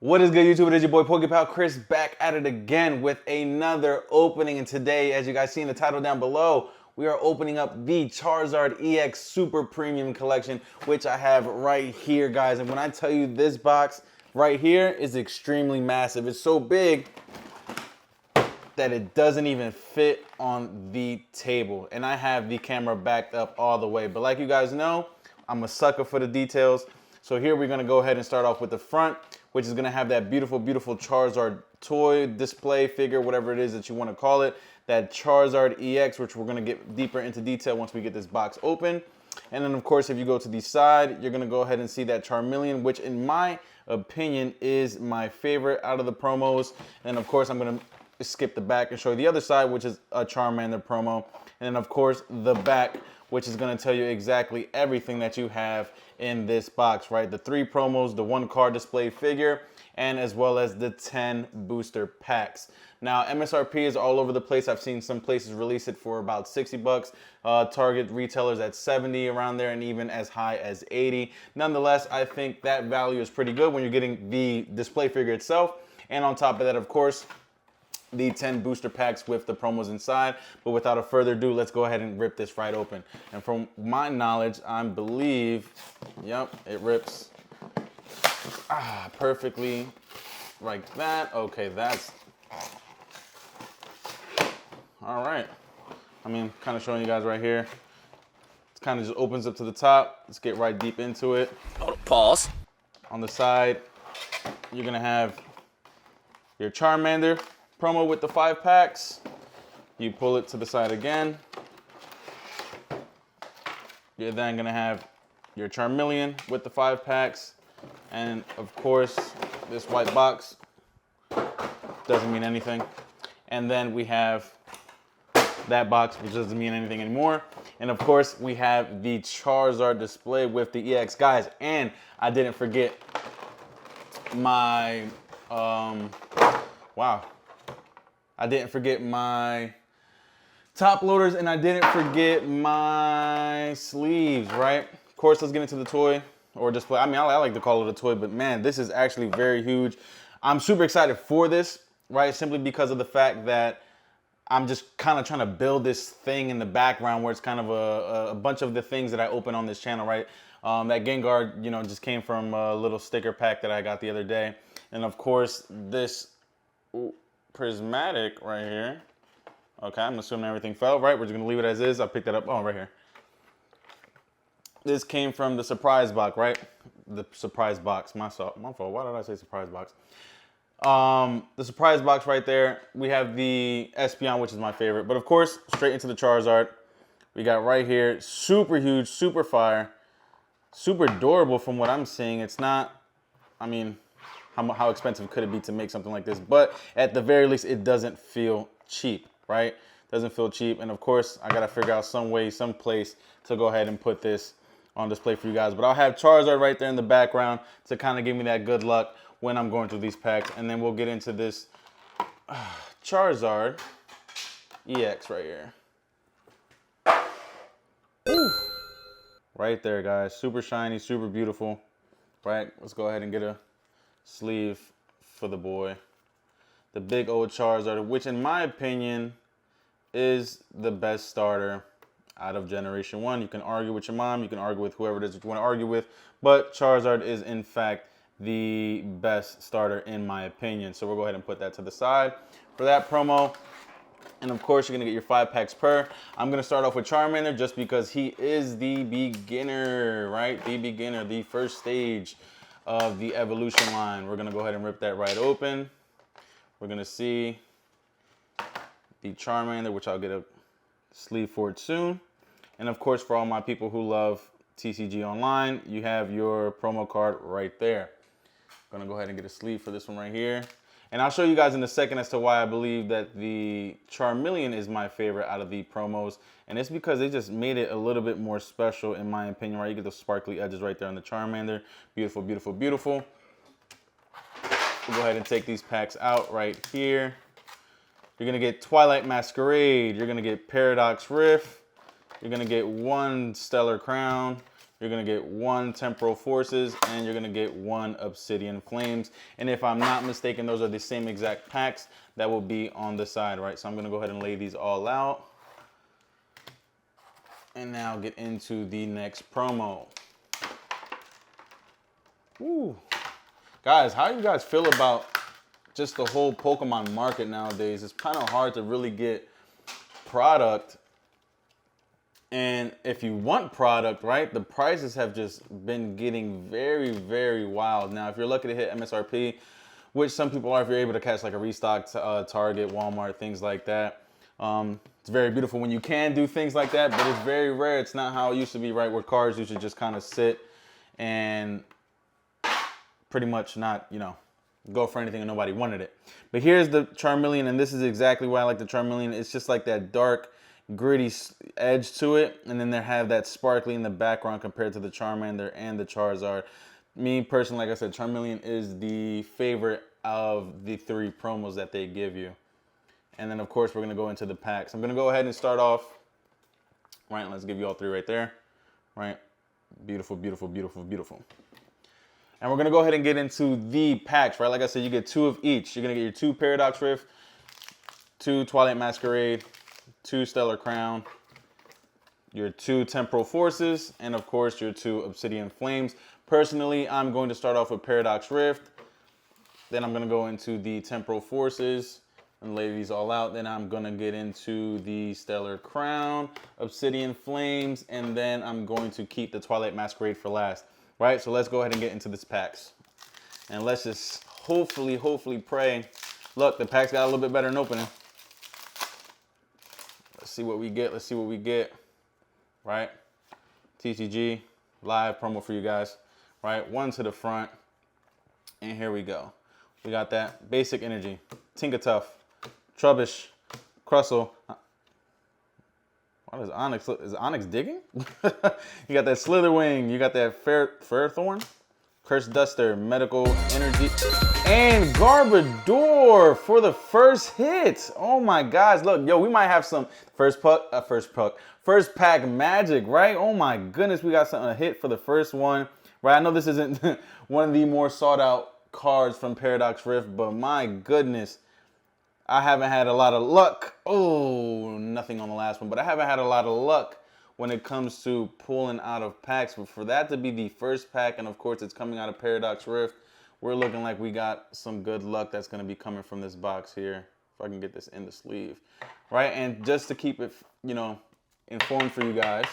What is good, YouTube? It is your boy PokePal Chris back at it again with another opening. And today, as you guys see in the title down below, we are opening up the Charizard EX Super Premium Collection, which I have right here, guys. And when I tell you this box right here is extremely massive, it's so big that it doesn't even fit on the table. And I have the camera backed up all the way. But like you guys know, I'm a sucker for the details. So here we're gonna go ahead and start off with the front, which is gonna have that beautiful, beautiful Charizard toy, display, figure, whatever it is that you wanna call it. That Charizard EX, which we're gonna get deeper into detail once we get this box open. And then of course, if you go to the side, you're gonna go ahead and see that Charmeleon, which in my opinion is my favorite out of the promos. And of course, I'm gonna skip the back and show you the other side, which is a Charmander promo. And then of course, the back, which is gonna tell you exactly everything that you have in this box, right? The 3 promos, the 1 card display figure, and as well as the 10 booster packs. Now, MSRP is all over the place. I've seen some places release it for about 60 bucks. Target retailers at 70 around there, and even as high as 80. Nonetheless, I think that value is pretty good when you're getting the display figure itself. And on top of that, of course, the 10 booster packs with the promos inside. But without a further ado, let's go ahead and rip this right open. And from my knowledge, I believe, yep, it rips perfectly like that. Okay, that's all right. I mean, kind of showing you guys right here. It kind of just opens up to the top. Let's get right deep into it. Pause. On the side, you're gonna have your Charmander promo with the 5 packs. You pull it to the side again. You're then gonna have your Charmeleon with the 5 packs. And of course, this white box doesn't mean anything. And then we have that box, which doesn't mean anything anymore. And of course, we have the Charizard display with the EX. Guys, and I didn't forget my, wow. I didn't forget my top loaders, and I didn't forget my sleeves, right? Of course, let's get into the toy or display. I mean, I like to call it a toy, but man, this is actually very huge. I'm super excited for this, right? Simply because of the fact that I'm just kind of trying to build this thing in the background where it's kind of a bunch of the things that I open on this channel, right? That Gengar, you know, just came from a little sticker pack that I got the other day. And of course, this prismatic right here. Okay, I'm assuming everything fell, right? We're just gonna leave it as is. I picked that up, oh, right here. This came from the surprise box, right? The surprise box, my fault. Why did I say surprise box? The surprise box right there. We have the Espeon, which is my favorite. But of course, straight into the Charizard. We got right here, super huge, super fire, super durable from what I'm seeing. It's not, I mean, how expensive could it be to make something like this? But at the very least, it doesn't feel cheap, right? Doesn't feel cheap. And of course, I gotta figure out some way, some place to go ahead and put this on display for you guys. But I'll have Charizard right there in the background to kind of give me that good luck when I'm going through these packs. And then we'll get into this Charizard EX right here. Woo. Right there, guys. Super shiny, super beautiful. Right, let's go ahead and get a sleeve for the boy. The big old Charizard, which in my opinion is the best starter out of Generation 1. You can argue with your mom, you can argue with whoever it is that you want to argue with, but Charizard is in fact the best starter in my opinion. So we'll go ahead and put that to the side for that promo. And of course, you're gonna get your 5 packs per. I'm gonna start off with Charmander just because he is the beginner, right? The beginner, the first stage of the evolution line. We're gonna go ahead and rip that right open. We're gonna see the Charmander, which I'll get a sleeve for it soon. And of course, for all my people who love TCG Online, you have your promo card right there. Gonna go ahead and get a sleeve for this one right here. And I'll show you guys in a second as to why I believe that the Charmeleon is my favorite out of the promos. And it's because they just made it a little bit more special in my opinion, right? You get the sparkly edges right there on the Charmander. Beautiful, beautiful, beautiful. We'll go ahead and take these packs out right here. You're gonna get Twilight Masquerade. You're gonna get Paradox Rift. You're gonna get 1 Stellar Crown. you're gonna get 1 Temporal Forces, and you're gonna get 1 Obsidian Flames. And if I'm not mistaken, those are the same exact packs that will be on the side, right? So I'm gonna go ahead and lay these all out. And now get into the next promo. Woo. Guys, how do you guys feel about just the whole Pokemon market nowadays? It's kind of hard to really get product. And if you want product, right, the prices have just been getting very, very wild. Now, if you're lucky to hit MSRP, which some people are if you're able to catch like a restock Target, Walmart, things like that. It's very beautiful when you can do things like that, but it's very rare. It's not how it used to be, right, where cards used to just kind of sit and pretty much not, you know, go for anything and nobody wanted it. But here's the Charmeleon, and this is exactly why I like the Charmeleon. It's just like that dark, gritty edge to it, and then they have that sparkly in the background compared to the Charmander and the Charizard. Me personally, like I said, Charmeleon is the favorite of the 3 promos that they give you. And then of course we're gonna go into the packs. I'm gonna go ahead and start off, right? Let's give you all 3 right there, right? Beautiful, beautiful, beautiful, beautiful. And we're gonna go ahead and get into the packs, right? Like I said, you get 2 of each. You're gonna get your 2 Paradox Rift, 2 Twilight Masquerade, 2 Stellar Crown, your 2 Temporal Forces, and of course your 2 Obsidian Flames. Personally, I'm going to start off with Paradox Rift. Then I'm gonna go into the Temporal Forces and lay these all out. Then I'm gonna get into the Stellar Crown, Obsidian Flames, and then I'm going to keep the Twilight Masquerade for last. Right, so let's go ahead and get into this packs. And let's just hopefully pray. Look, the packs got a little bit better in opening. Let's see what we get, let's see what we get. Right, TCG, live promo for you guys. Right, 1 to the front. And here we go. We got that Basic Energy, Tinkatuff, Trubbish, Crustle. What is Onyx? Is Onyx digging? You got that Slitherwing. You got that Fairthorn, Curse Duster, Medical Energy, and Garbodor for the first hit. Oh my gosh! Look, yo, we might have some first pack magic, right? Oh my goodness, we got something a hit for the first one, right? I know this isn't one of the more sought out cards from Paradox Rift, but my goodness. I haven't had a lot of luck. Oh, nothing on the last one. But I haven't had a lot of luck when it comes to pulling out of packs. But for that to be the first pack, and of course it's coming out of Paradox Rift, we're looking like we got some good luck that's going to be coming from this box here. If I can get this in the sleeve. Right, and just to keep it, you know, informed for you guys,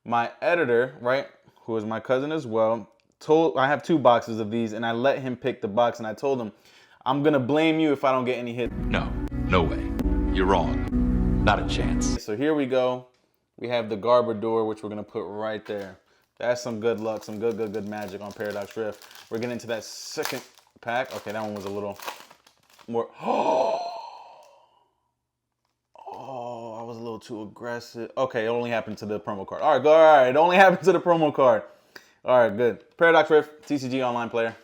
my editor, right, who is my cousin as well, I have 2 boxes of these, and I let him pick the box, and I told him, I'm gonna blame you if I don't get any hits. No, no way. You're wrong. Not a chance. So here we go. We have the Garbodor, which we're gonna put right there. That's some good luck, some good magic on Paradox Rift. We're getting into that second pack. Okay, that one was a little more. Oh, I was a little too aggressive. Okay, it only happened to the promo card. All right, go. All right, it only happened to the promo card. All right, good. Paradox Rift, TCG Online player.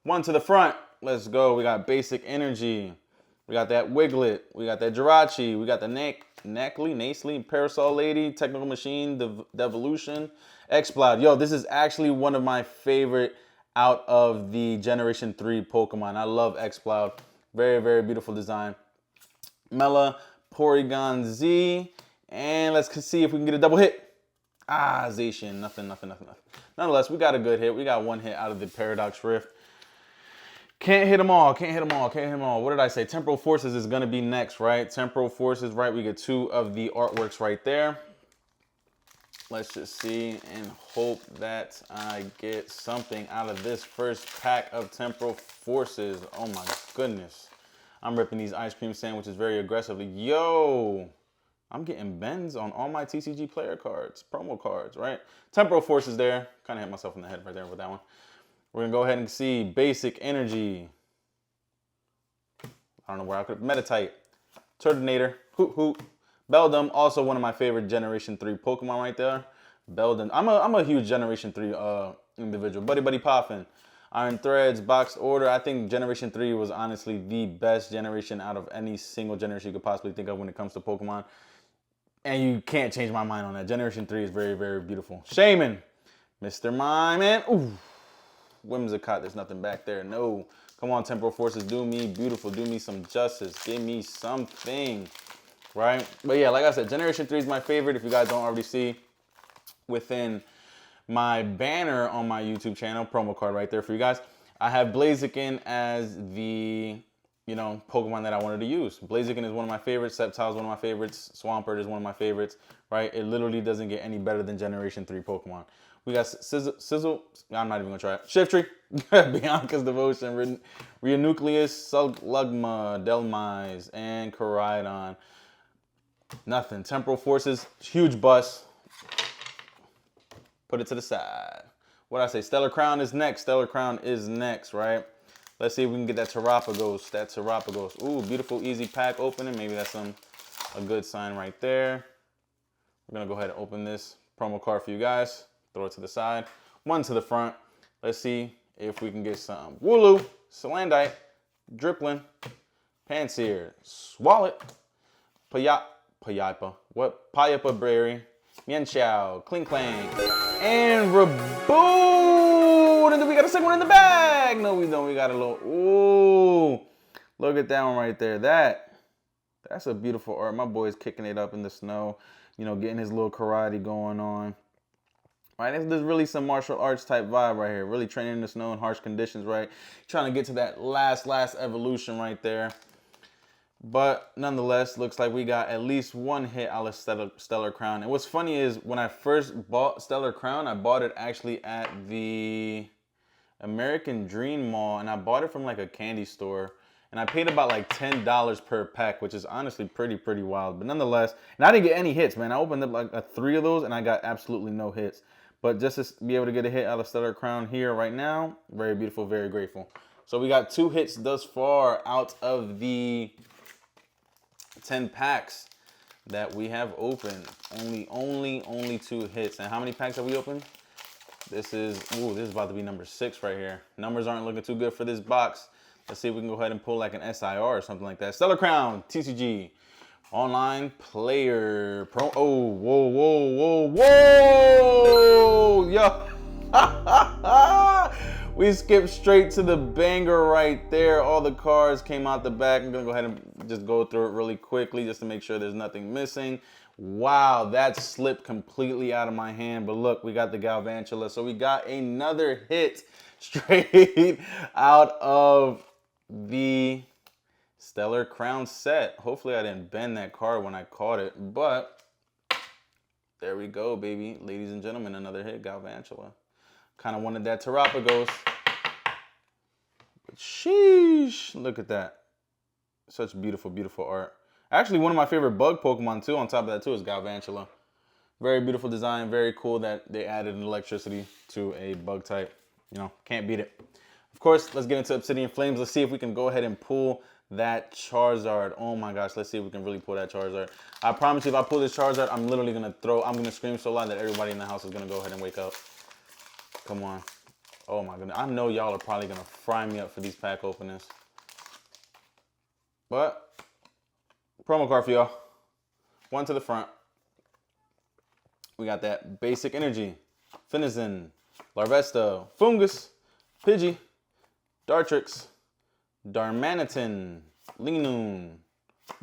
1 to the front. Let's go. We got Basic Energy. We got that Wiglet. We got that Jirachi. We got the Nacely, Parasol Lady, Technical Machine, Devolution, Exploud. Yo, this is actually one of my favorite out of the Generation 3 Pokemon. I love Exploud. Very, very beautiful design. Mela, Porygon Z. And let's see if we can get a double hit. Ah, Zacian. Nothing. Nonetheless, we got a good hit. We got 1 hit out of the Paradox Rift. Can't hit them all. What did I say? Temporal Forces is going to be next, right? Temporal Forces, right? We get 2 of the artworks right there. Let's just see and hope that I get something out of this first pack of Temporal Forces. Oh my goodness. I'm ripping these ice cream sandwiches very aggressively. Yo, I'm getting bends on all my TCG player cards, promo cards, right? Temporal Forces there. Kind of hit myself in the head right there with that one. We're going to go ahead and see Basic Energy. I don't know where I could. Meditite. Turtonator. Hoot. Beldum. Also one of my favorite Generation 3 Pokemon right there. Beldum. I'm a huge Generation 3 individual. Buddy Poffin. Iron Threads. Boxed Order. I think Generation 3 was honestly the best generation out of any single generation you could possibly think of when it comes to Pokemon. And you can't change my mind on that. Generation 3 is very, very beautiful. Shaman, Mr. Mime, and ooh, Whimsicott, there's nothing back there. No. Come on, Temporal Forces, do me beautiful. Do me some justice. Give me something, right? But yeah, like I said, Generation 3 is my favorite. If you guys don't already see within my banner on my YouTube channel, promo card right there for you guys, I have Blaziken as the, you know, Pokemon that I wanted to use. Blaziken is one of my favorites. Sceptile is one of my favorites. Swampert is one of my favorites, right? It literally doesn't get any better than Generation 3 Pokemon. We got Sizzle. I'm not even going to try it. Shiftry, Bianca's Devotion, Rionucleus, Slugma, Delmise, and Koraidon. Nothing. Temporal Forces, huge bust. Put it to the side. What I say? Stellar Crown is next. Stellar Crown is next, right? Let's see if we can get that Terapagos. That Terapagos. Ooh, beautiful, easy pack opening. Maybe that's a good sign right there. We're going to go ahead and open this promo card for you guys. Throw it to the side. One to the front. Let's see if we can get some Wooloo, Salandite, Dripplin, Pansear, Swalot, Payapa, Berry, Mienshao, Kling Klang, and Reboot! And then we got a second one in the bag! No, we don't. We got a little... Ooh! Look at that one right there. That's a beautiful art. My boy's kicking it up in the snow. You know, getting his little karate going on. Right? There's really some martial arts type vibe right here. Really training in the snow in harsh conditions, right? Trying to get to that last evolution right there. But nonetheless, looks like we got at least one hit out of Stellar Crown. And what's funny is when I first bought Stellar Crown, I bought it actually at the American Dream Mall, and I bought it from like a candy store. And I paid about like $10 per pack, which is honestly pretty wild. But nonetheless, and I didn't get any hits, man. I opened up like 3 of those, and I got absolutely no hits. But just to be able to get a hit out of Stellar Crown here right now, very beautiful, very grateful. So we got 2 hits thus far out of the 10 packs that we have opened. Only 2 hits. And how many packs have we opened? This is about to be number 6 right here. Numbers aren't looking too good for this box. Let's see if we can go ahead and pull like an SIR or something like that. Stellar Crown, TCG, online player, pro. Oh, whoa, yo. We skipped straight to the banger right there. All the cards came out the back. I'm gonna go ahead and just go through it really quickly just to make sure there's nothing missing. Wow, that slipped completely out of my hand. But look, we got the Galvantula. So we got another hit straight out of the Stellar Crown set. Hopefully I didn't bend that card when I caught it, but there we go, baby. Ladies and gentlemen, another hit, Galvantula. Kind of wanted that Terapagos. But sheesh, look at that. Such beautiful, beautiful art. Actually, one of my favorite bug Pokemon too, on top of that too, is Galvantula. Very beautiful design, very cool that they added an electricity to a bug type. You know, can't beat it. Of course, let's get into Obsidian Flames. Let's see if we can go ahead and pull that Charizard. Oh my gosh, let's see if we can really pull that Charizard. I promise you, if I pull this Charizard, I'm literally gonna scream so loud that everybody in the house is gonna go ahead and wake up. Come on. Oh my goodness. I know y'all are probably gonna fry me up for these pack openings. But, promo card for y'all. One to the front. We got that Basic Energy, Finizen, Larvesta, Fungus, Pidgey, Dartrix, Darmanitan, Linoon,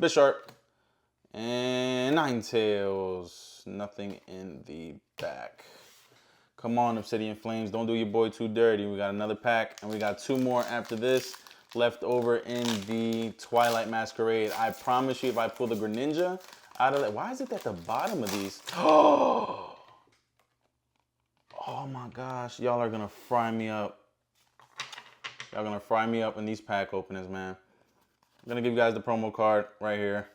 Bisharp, and Ninetales. Nothing in the back. Come on, Obsidian Flames. Don't do your boy too dirty. We got another pack, and we got 2 more after this left over in the Twilight Masquerade. I promise you, if I pull the Greninja out of that, why is it at the bottom of these? Oh my gosh, y'all are gonna fry me up. Y'all gonna fry me up in these pack openings, man. I'm gonna give you guys the promo card right here.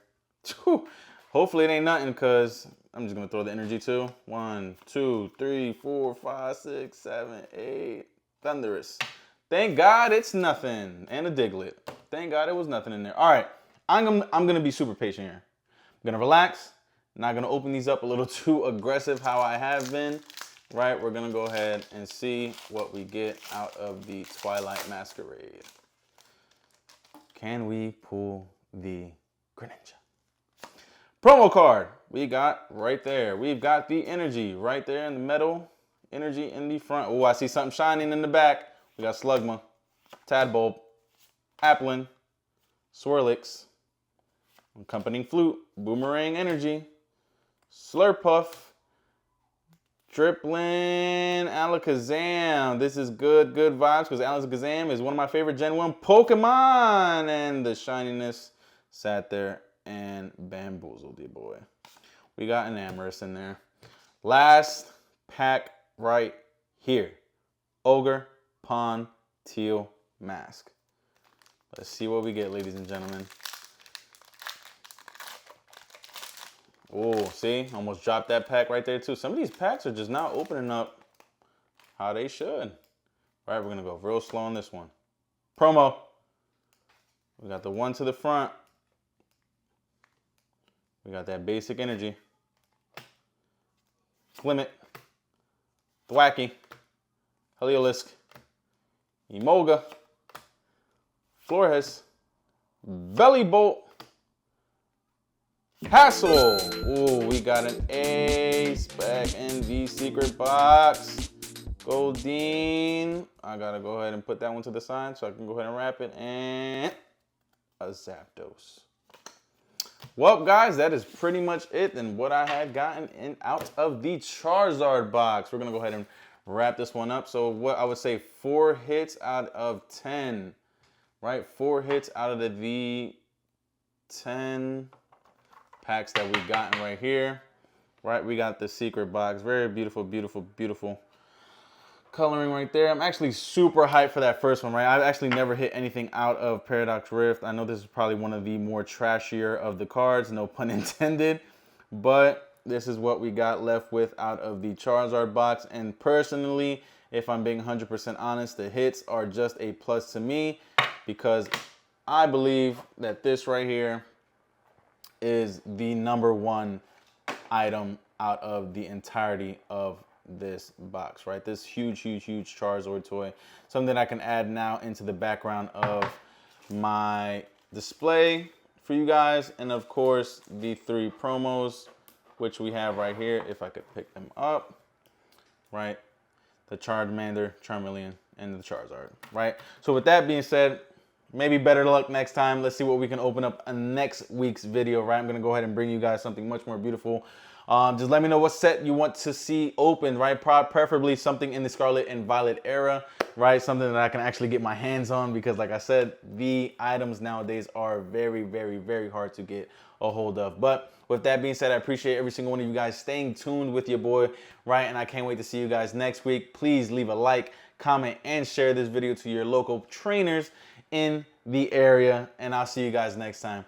Hopefully it ain't nothing, because I'm just gonna throw the energy too. 1, 2, 3, 4, 5, 6, 7, 8. Thunderous. Thank God it's nothing. And a Diglett. Thank God it was nothing in there. All right, I'm gonna be super patient here. I'm gonna relax. Not gonna open these up a little too aggressive how I have been. Right, we're gonna go ahead and see what we get out of the Twilight Masquerade. Can we pull the Greninja? Promo card we got right there. We've got the energy right there in the middle. Energy in the front. Oh, I see something shining in the back. We got Slugma, Tadbulb, Applin, Swirlix, Accompanying Flute, Boomerang Energy, Slurpuff, Driplin, Alakazam. This is good vibes because Alakazam is one of my favorite Gen 1 Pokemon. And the shininess sat there and bamboozled you, boy. We got an Amorous in there. Last pack right here. Ogre, Pawn, Teal, Mask. Let's see what we get, ladies and gentlemen. Oh, see? Almost dropped that pack right there, too. Some of these packs are just not opening up how they should. All right, we're going to go real slow on this one. Promo. We got the one to the front. We got that basic energy. Glimmet. Thwacky. Heliolisk. Emolga. Flores. Bellybolt. Hassel. Ooh, we got an ace back in the secret box. Goldeen. I gotta go ahead and put that one to the side so I can go ahead and wrap it. And a Zapdos. Well, guys, that is pretty much it and what I had gotten in out of the Charizard box. We're gonna go ahead and wrap this one up. So what I would say 4 hits out of 10, right? 4 hits out of the 10 packs that we gotten right here, right? We got the secret box. Very beautiful, beautiful, beautiful coloring right there. I'm actually super hyped for that first one, right? I've actually never hit anything out of Paradox Rift. I know this is probably one of the more trashier of the cards, no pun intended, but this is what we got left with out of the Charizard box. And personally, if I'm being 100% honest, the hits are just a plus to me because I believe that this right here is the #1 item out of the entirety of this box, right? This huge Charizard toy. Something I can add now into the background of my display for you guys. And of course, the 3 promos, which we have right here, if I could pick them up, right? The Charmander, Charmeleon, and the Charizard, right? So with that being said, maybe better luck next time. Let's see what we can open up in next week's video, right? I'm going to go ahead and bring you guys something much more beautiful. Just let me know what set you want to see open, right? Preferably something in the Scarlet and Violet era, right? Something that I can actually get my hands on because, like I said, the items nowadays are very hard to get a hold of. But with that being said, I appreciate every single one of you guys staying tuned with your boy, right? And I can't wait to see you guys next week. Please leave a like, comment, and share this video to your local trainers in the area, and I'll see you guys next time.